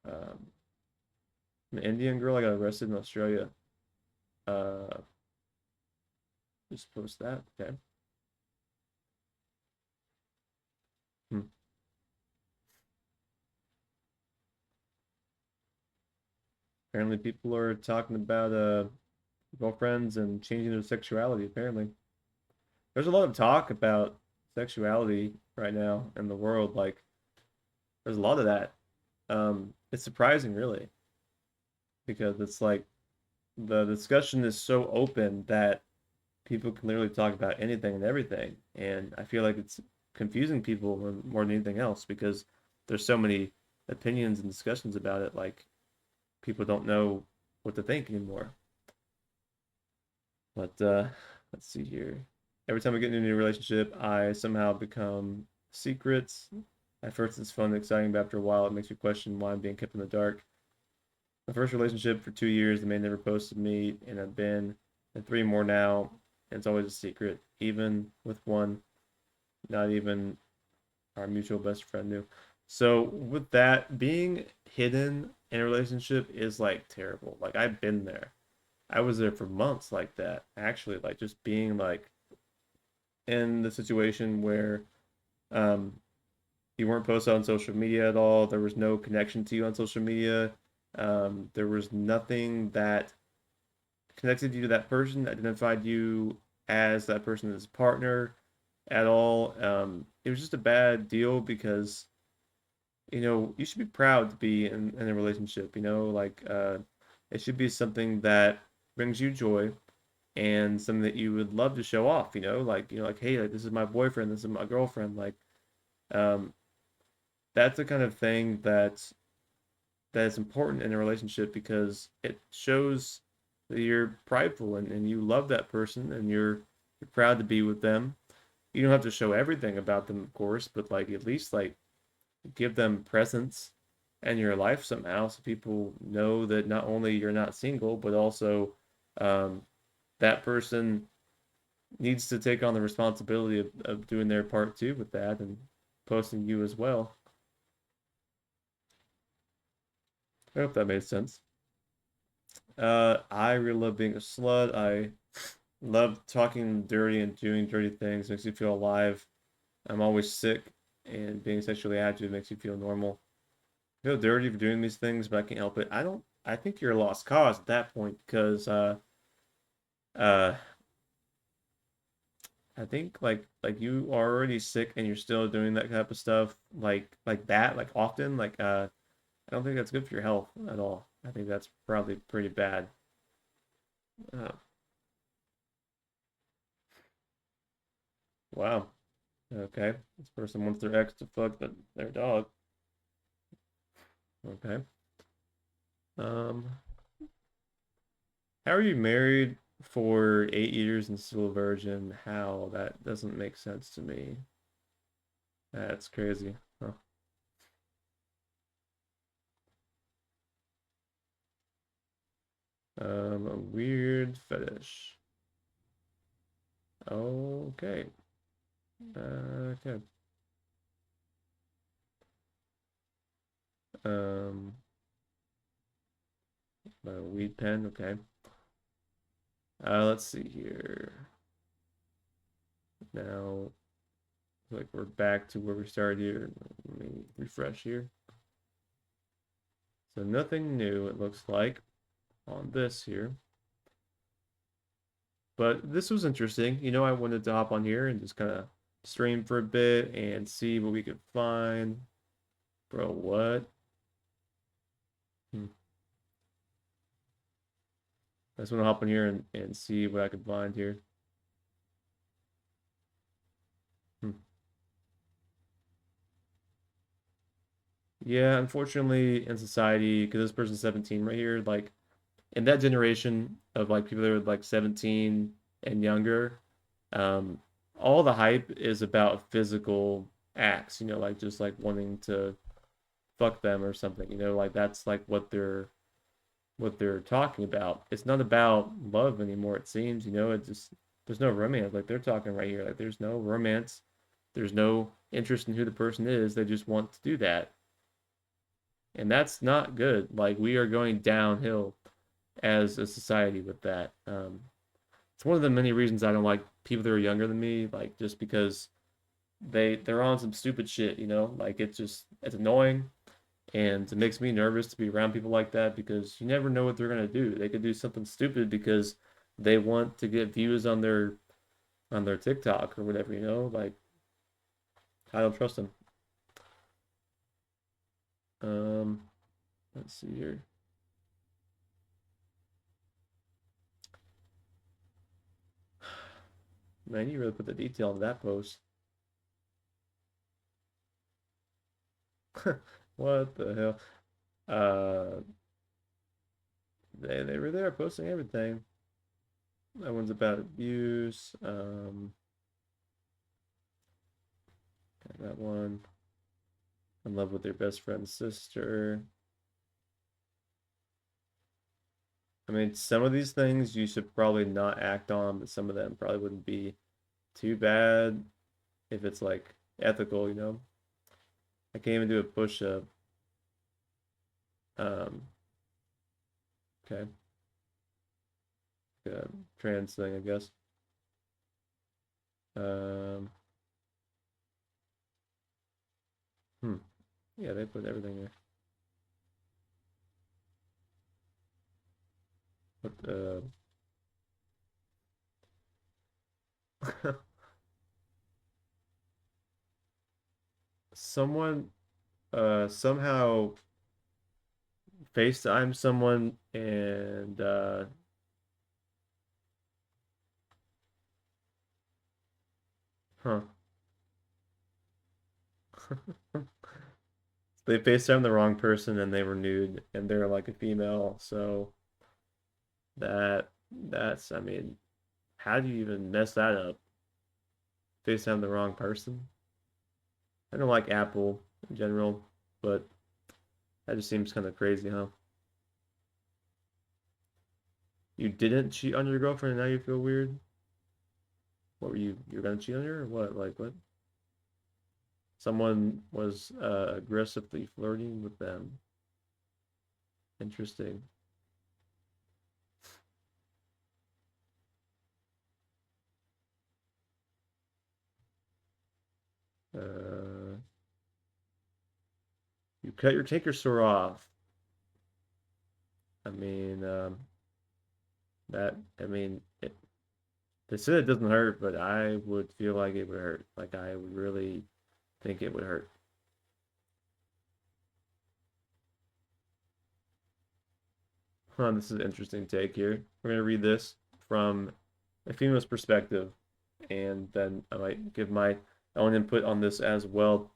Um, an Indian girl I got arrested in Australia. Uh, just post that. Okay. Hmm. Apparently, people are talking about girlfriends and changing their sexuality. Apparently, there's a lot of talk about sexuality right now in the world. Like, there's a lot of that. It's surprising, really, because it's like the discussion is so open that people can literally talk about anything and everything. And I feel like it's confusing people more than anything else because there's so many opinions and discussions about it. Like people don't know what to think anymore. But let's see here. Every time I get into a new relationship, I somehow become secrets. At first, it's fun and exciting, but after a while, it makes me question why I'm being kept in the dark. My first relationship for 2 years, the man never posted me, and I've been in three more now, and it's always a secret. Even with one, not even our mutual best friend knew. So with that, being hidden in a relationship is like terrible. Like I've been there. I was there for months like that. Actually, like just being like in the situation where Um, you weren't posted on social media at all. There was no connection to you on social media. There was nothing that connected you to that person, identified you as that person's partner at all. It was just a bad deal because, you should be proud to be in a relationship, like it should be something that brings you joy and something that you would love to show off, like, hey, like this is my boyfriend, this is my girlfriend, like um that's the kind of thing that is important in a relationship because it shows that you're prideful and you love that person and you're proud to be with them. You don't have to show everything about them, of course, but like at least like give them presence in your life somehow so people know that not only you're not single, but also um, that person needs to take on the responsibility of doing their part too with that and posting you as well. I hope that made sense. I really love being a slut. I love talking dirty and doing dirty things. Makes you feel alive. I'm always sick, and being sexually active makes you feel normal. I feel dirty for doing these things, but I can't help it. I don't. I think you're a lost cause at that point because uh I think like you are already sick and you're still doing that type of stuff like that like often I don't think that's good for your health at all. I think that's probably pretty bad. Uh, wow. Okay. This person wants their ex to fuck their dog. Okay. Um, how are you married for 8 years and still a virgin? How? That doesn't make sense to me. That's crazy. Huh. A weird fetish. Okay. Okay. Um, a weed pen. Okay. Let's see here. Now, like we're back to where we started here. Let me refresh here. So nothing new, it looks like, on this here. But this was interesting. I wanted to hop on here and just kind of stream for a bit and see what we could find. Bro, what? Hmm. I just want to hop on here and see what I could find here. Hmm. Yeah, unfortunately, in society, because this person's 17 right here, like in that generation of like people that are like 17 and younger, um, all the hype is about physical acts, like just like wanting to fuck them or something, like that's like what they're talking about. It's not about love anymore, it seems, it just there's no romance. Like they're talking right here. Like there's no romance. There's no interest in who the person is. They just want to do that. And that's not good. Like we are going downhill as a society with that. It's one of the many reasons I don't like people that are younger than me, like just because they're on some stupid shit, Like it's annoying. And it makes me nervous to be around people like that because you never know what they're gonna do. They could do something stupid because they want to get views on their TikTok or whatever, Like I don't trust them. Um, let's see here. Man, you really put the detail in that post. What the hell? They were there posting everything. That one's about abuse. That one. In love with their best friend's sister. I mean, some of these things you should probably not act on, but some of them probably wouldn't be too bad if it's like ethical. I can't even do a push-up. Um, okay. Trans thing, I guess. Um, Yeah, they put everything there. But someone somehow FaceTime someone and huh. They FaceTime the wrong person and they were nude and they're like a female, so that's I mean, how do you even mess that up? FaceTime the wrong person? I don't like Apple in general, but that just seems kind of crazy, huh? You didn't cheat on your girlfriend and now you feel weird? What were you gonna cheat on her or what? Like what? Someone was aggressively flirting with them. Interesting. Uh, you cut your take your sore off. I mean, I mean, they said it doesn't hurt, but I would feel like it would hurt. Like I would really think it would hurt. Huh, this is an interesting take here. We're gonna read this from a female's perspective, and then I might give my own input on this as well.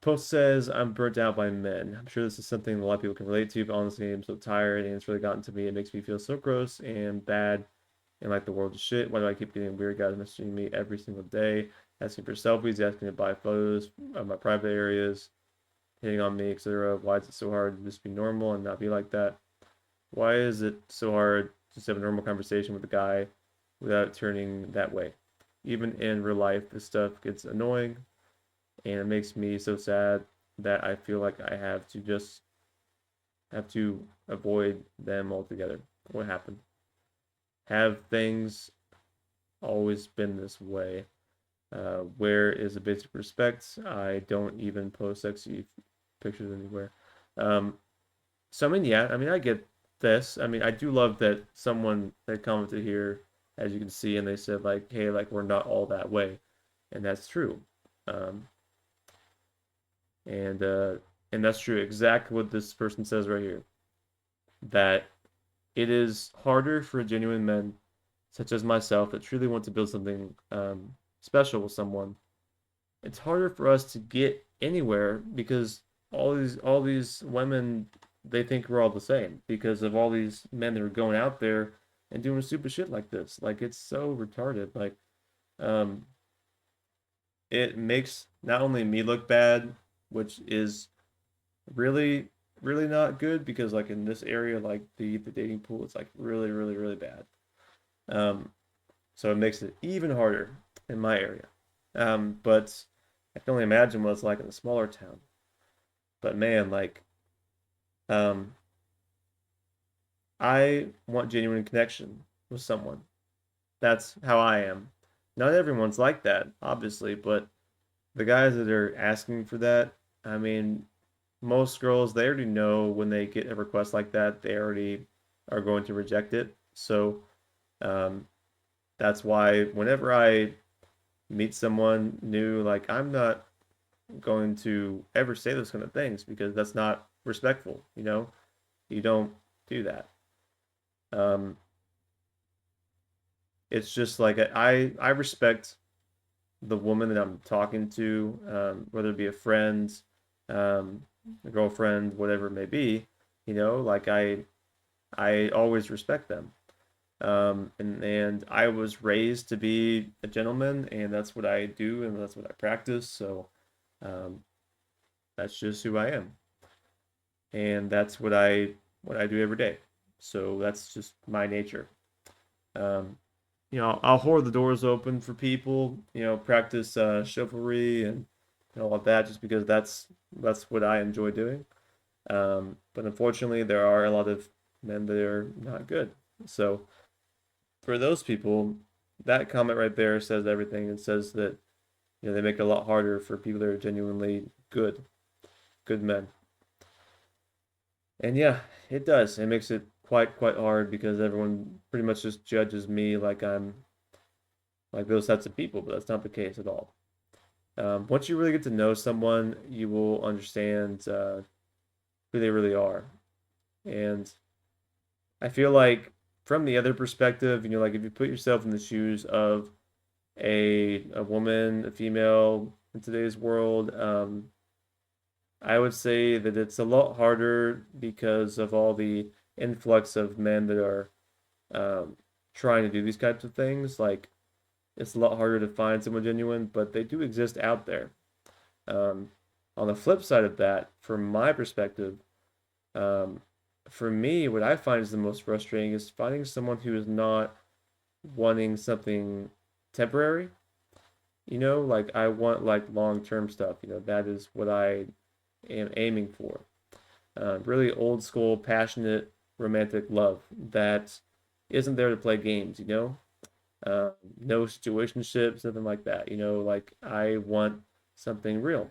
Post says, I'm burnt out by men. I'm sure this is something a lot of people can relate to, but honestly, I'm so tired and it's really gotten to me. It makes me feel so gross and bad and like the world is shit. Why do I keep getting weird guys messaging me every single day, asking for selfies, asking to buy photos of my private areas, hitting on me, etc. Why is it so hard to just be normal and not be like that? Why is it so hard to just have a normal conversation with a guy without turning that way? Even in real life, this stuff gets annoying and it makes me so sad that I feel like I have to avoid them altogether. What happened? Have things always been this way? Where is the basic respect? I don't even post sexy pictures anywhere. Um, so I mean, yeah, I mean, I get this. I mean, I do love that someone that commented here, as you can see, and they said like, hey, like we're not all that way, and that's true. Um, and uh, and that's true. Exactly what this person says right here. That it is harder for genuine men, such as myself, that truly want to build something special with someone. It's harder for us to get anywhere because all these women they think we're all the same because of all these men that are going out there and doing stupid shit like this. Like it's so retarded. Like um, it makes not only me look bad, which is really really not good because like in this area like the dating pool it's like really bad. um so it makes it even harder in my area. But I can only imagine what it's like in a smaller town. But man, like um I want genuine connection with someone. That's how I am. Not everyone's like that obviously, but the guys that are asking for that, I mean, most girls, they already know when they get a request like that, they already are going to reject it. So um, that's why whenever I meet someone new, like I'm not going to ever say those kind of things because that's not respectful, you know? You don't do that. Um, it's just like I respect the woman that I'm talking to, whether it be a friend, um, a girlfriend, whatever it may be, you know, like I always respect them. And I was raised to be a gentleman, and that's what I do, and that's what I practice. So um, that's just who I am, and that's what I do every day. So that's just my nature. Um, you know, I'll hold the doors open for people. You know, practice chivalry and all of that, just because that's what I enjoy doing. But unfortunately, there are a lot of men that are not good. So for those people, that comment right there says everything. It says that they make it a lot harder for people that are genuinely good men. And yeah, it does. It makes it quite hard because everyone pretty much just judges me like I'm like those types of people, but that's not the case at all. Once you really get to know someone, you will understand who they really are. And I feel like from the other perspective, like if you put yourself in the shoes of a woman, a female in today's world, I would say that it's a lot harder because of all the influx of men that are um, trying to do these types of things. Like it's a lot harder to find someone genuine, but they do exist out there. Um, on the flip side of that, from my perspective, um, for me, what I find is the most frustrating is finding someone who is not wanting something temporary. Like I want like long-term stuff. That is what I am aiming for. Really old school, passionate, romantic love that isn't there to play games. No situationships, nothing like that. Like I want something real,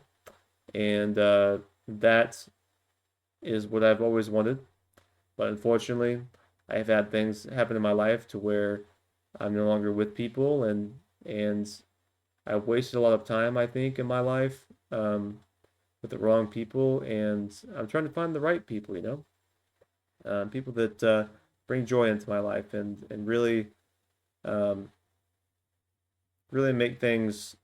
and that is what I've always wanted. But unfortunately, I've had things happen in my life to where I'm no longer with people, and I've wasted a lot of time, I think, in my life with the wrong people, and I'm trying to find the right people, people that bring joy into my life and um, really make things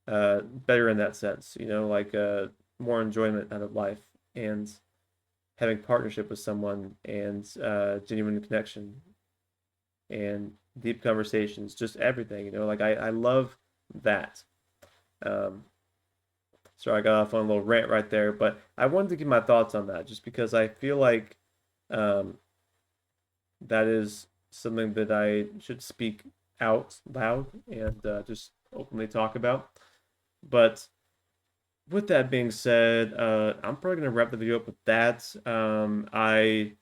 better in that sense, like more enjoyment out of life and having partnership with someone and genuine connection and deep conversations, just everything, like I love that. Um, sorry, I got off on a little rant right there, but I wanted to give my thoughts on that just because I feel like um, that is something that I should speak out loud and just openly talk about. But with that being said, I'm probably gonna wrap the video up with that. I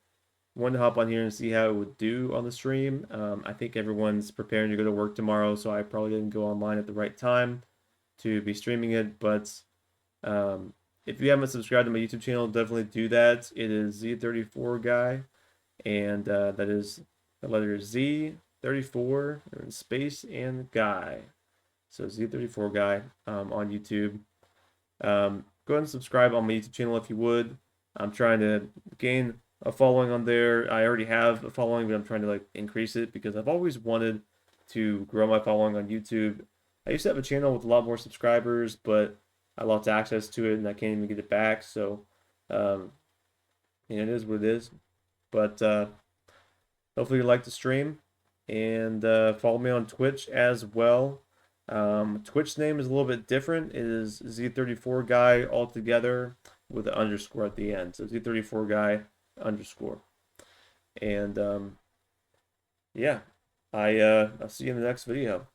wanted to hop on here and see how it would do on the stream. I think everyone's preparing to go to work tomorrow, so I probably didn't go online at the right time to be streaming it. But if you haven't subscribed to my YouTube channel, definitely do that. It is Z34 Guy, and that is the letter Z34 space and Guy. So Z34 Guy on YouTube. Go ahead and subscribe on my YouTube channel if you would. I'm trying to gain a following on there. I already have a following, but I'm trying to like increase it because I've always wanted to grow my following on YouTube. I used to have a channel with a lot more subscribers, but I lost access to it and I can't even get it back. So, um, it is what it is. But hopefully you like the stream and follow me on Twitch as well. Twitch name is a little bit different. It is Z34 guy altogether with an underscore at the end. So Z34 guy underscore. And yeah, I'll see you in the next video.